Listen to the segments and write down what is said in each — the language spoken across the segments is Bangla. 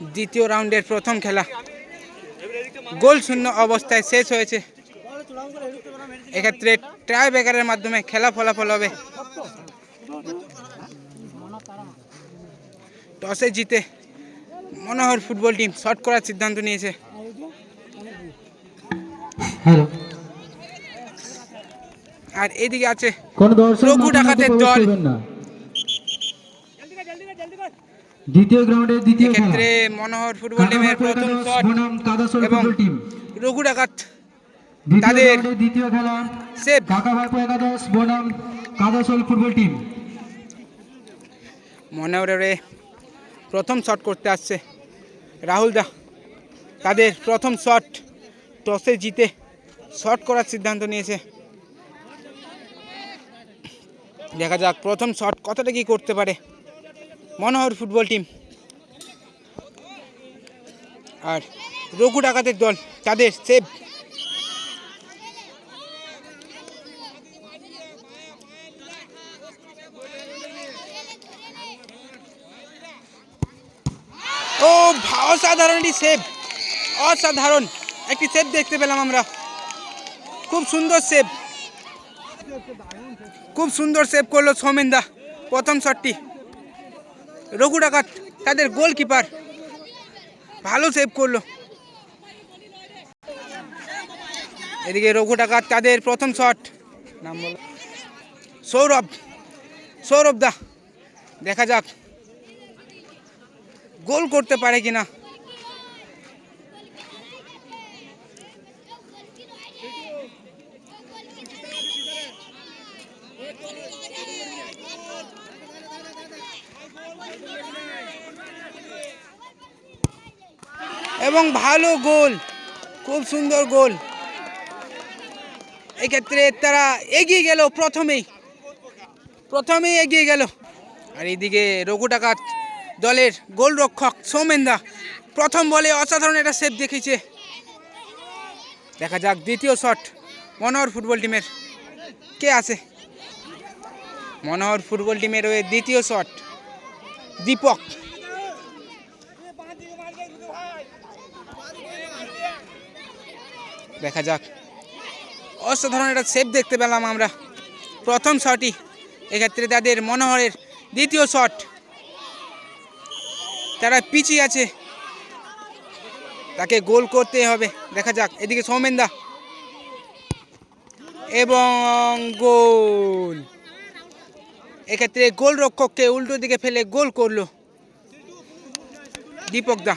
দ্বিতীয় রাউন্ডের প্রথম খেলা গোল শূন্য অবস্থায় শেষ হয়েছে। এক্ষেত্রে টাই ব্রেকারের মাধ্যমে খেলা ফলাফল হবে। টসে জিতে মনোহর ফুটবল টিম শট করার সিদ্ধান্ত নিয়েছে। আর এদিকে আছে রঘু ডাকাতের দল। দ্বিতীয় গ্রাউন্ডের দ্বিতীয় ক্ষেত্রে মনোহর ফুটবল টিমের প্রথম শট এবং রঘু ডাকাত তাদের দ্বিতীয় খেলা সেভ। কাকাভাইপো একাদশ বনাম কাদাসোল ফুটবল টিম। মনোহরের প্রথম শট করতে আসছে রাহুল দা। তাদের প্রথম শট টসে জিতে শট করার সিদ্ধান্ত নিয়েছে। দেখা যাক প্রথম শট কতটা কি করতে পারে মনোহর ফুটবল টিম। আর রঘু ডাকাতের দল তাদের সেভ। ও অসাধারণ একটি সেভ, অসাধারণ একটি সেভ দেখতে পেলাম আমরা। খুব সুন্দর সেভ, খুব সুন্দর সেভ করলো সৌমেন দা প্রথম শটটি। রঘু ডাকাত তাদের গোলকিপার ভালো সেভ করলো। এদিকে রঘু ডাকাত তাদের প্রথম শট, নাম বলো সৌরভ দা। দেখা যাক গোল করতে পারে কিনা। এবং ভালো গোল, খুব সুন্দর গোল। এক্ষেত্রে তারা এগিয়ে গেল, প্রথমেই এগিয়ে গেল। আর এইদিকে রঘু ডাকাত দলের গোলরক্ষক সৌমেন দা প্রথম বলে অসাধারণ একটা সেভ দেখিয়েছে। দেখা যাক দ্বিতীয় শট মনোহর ফুটবল টিমের কে আছে। মনোহর ফুটবল টিমের ওই দ্বিতীয় শট দীপক। দেখা যাক, অসাধারণ একটা সেভ দেখতে পেলাম আমরা প্রথম শটই। এক্ষেত্রে তাদের মনোহরের দ্বিতীয় শট, তারা পিছিয়ে আছে, তাকে গোল করতে হবে। দেখা যাক এদিকে সৌমেন দা এবং গোল। এক্ষেত্রে গোলরক্ষককে উল্টো দিকে ফেলে গোল করলো দীপক দা।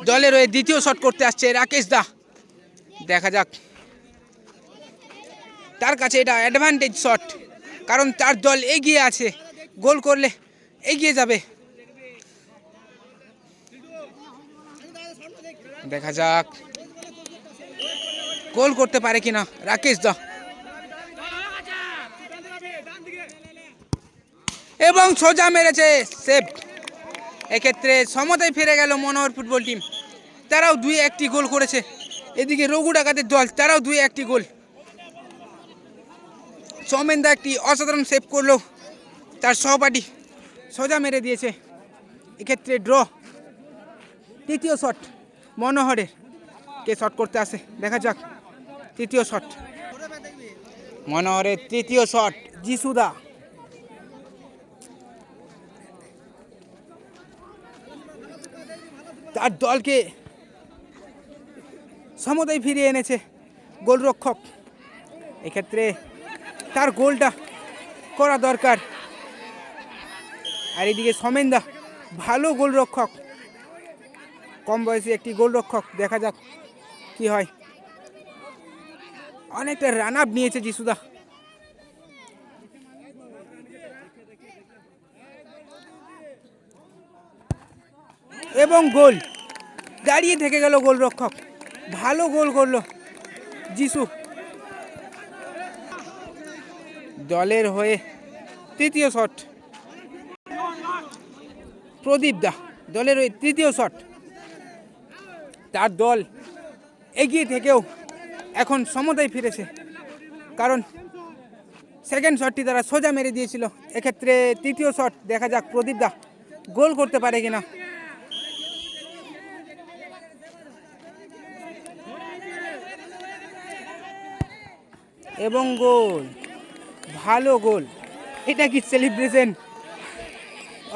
দলের ওই দ্বিতীয় শট করতে আসছে রাকেশ দা। দেখা যাক, তার কাছে এটা অ্যাডভান্টেজ শট, কারণ তার দল এগিয়ে আছে, গোল করলে এগিয়ে যাবে। দেখা যাক গোল করতে পারে কিনা রাকেশ দা। এবং সোজা মেরেছে, সেভ। এক্ষেত্রে সমতায় ফিরে গেল মনোহর ফুটবল টিম, তারাও 2-1টি গোল করেছে। এদিকে রঘু ডাকাতের দল তারাও 2-1টি গোল। সৌমেন দা একটি অসাধারণ সেভ করলো, তার সহপাঠী সোজা মেরে দিয়েছে। এক্ষেত্রে ড্র। তৃতীয় শট মনোহরের, কে শট করতে আসে দেখা যাক। তৃতীয় শট মনোহরের, তৃতীয় শট যিশুদা। তার দলকে সমতায় ফিরিয়ে এনেছে গোলরক্ষক। এক্ষেত্রে তার গোলটা করা দরকার। আর এদিকে সৌমেন দা ভালো গোলরক্ষক, কম বয়সী একটি গোলরক্ষক। দেখা যাক কি হয়। অনেকটা রান আপ নিয়েছে যিশুদা। এবং গোল, দাঁড়িয়ে থেকে গেল গোলরক্ষক, ভালো গোল করলো যিশু। দলের হয়ে তৃতীয় শট প্রদীপ দা, দলের হয়ে তৃতীয় শট। তার দল এগিয়ে থেকেও এখন সমতায় ফিরেছে, কারণ সেকেন্ড শটটি তারা সোজা মেরে দিয়েছিল। এক্ষেত্রে তৃতীয় শট দেখা যাক প্রদীপ দা গোল করতে পারে কিনা। এবং গোল, ভালো গোল। এটা কি সেলিব্রেশন,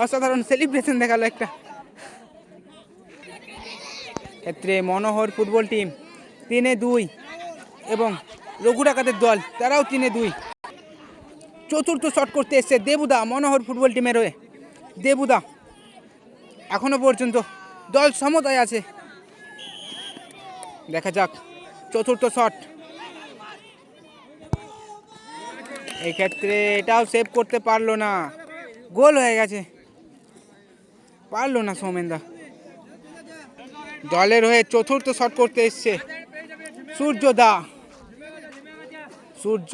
অসাধারণ সেলিব্রেশন দেখালো একটা। ক্ষেত্রে মনোহর ফুটবল টিম 3-2 এবং রঘু ডাকাতের দল তারাও 3-2। চতুর্থ শট করতে এসছে দেবুদা মনোহর ফুটবল টিমের হয়ে। দেবুদা এখনো পর্যন্ত দল সমতায় আছে। দেখা যাক চতুর্থ শট। এই ক্ষেত্রে এটাও সেভ করতে পারলো না, গোল হয়ে গেছে, পারলো না সৌমেনদা। দলের হয়ে চতুর্থ শট করতে এসছে সূর্য দা। সূর্য,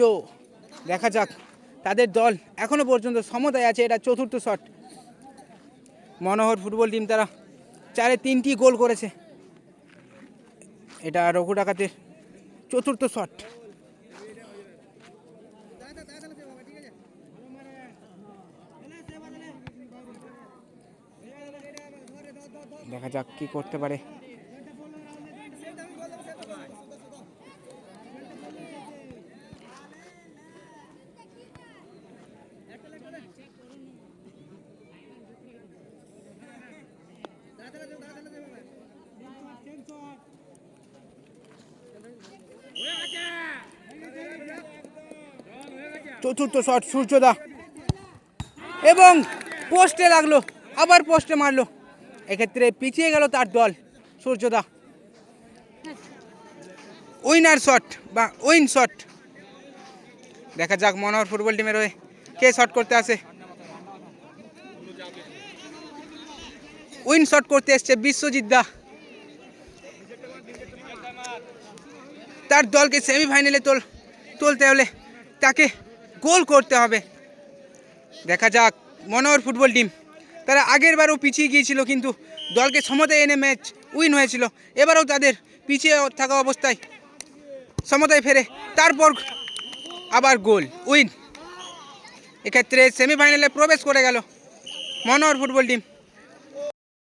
দেখা যাক, তাদের দল এখনো পর্যন্ত সমতায় আছে। এটা চতুর্থ শট। মনোহর ফুটবল টিম তারা 4-3টি গোল করেছে। এটা রঘু ডাকাতের চতুর্থ শট। দেখা যাক কি করতে পারে। চতুর্থ শট সূর্যদা এবং পোস্টে লাগলো, আবার পোস্টে মারলো। এক্ষেত্রে পিছিয়ে গেল তার দল সূর্যদা। উইনার শট বা উইন শট। দেখা যাক মনোহর ফুটবল টিমের হয়ে কে শট করতে আসে। উইন শট করতে এসছে বিশ্বজিৎ দা। তার দলকে সেমিফাইনালে তুলতে হলে তাকে গোল করতে হবে। দেখা যাক মনোহর ফুটবল টিম তারা আগের বারও পিছিয়ে গিয়েছিল, কিন্তু দলকে সমতায় এনে ম্যাচ উইন হয়েছিল। এবারেও তাদের পিছিয়ে থাকা অবস্থায় সমতায় ফেরে, তারপর আবার গোল, উইন। এক্ষেত্রে সেমিফাইনালে প্রবেশ করে গেল মনোহর ফুটবল টিম।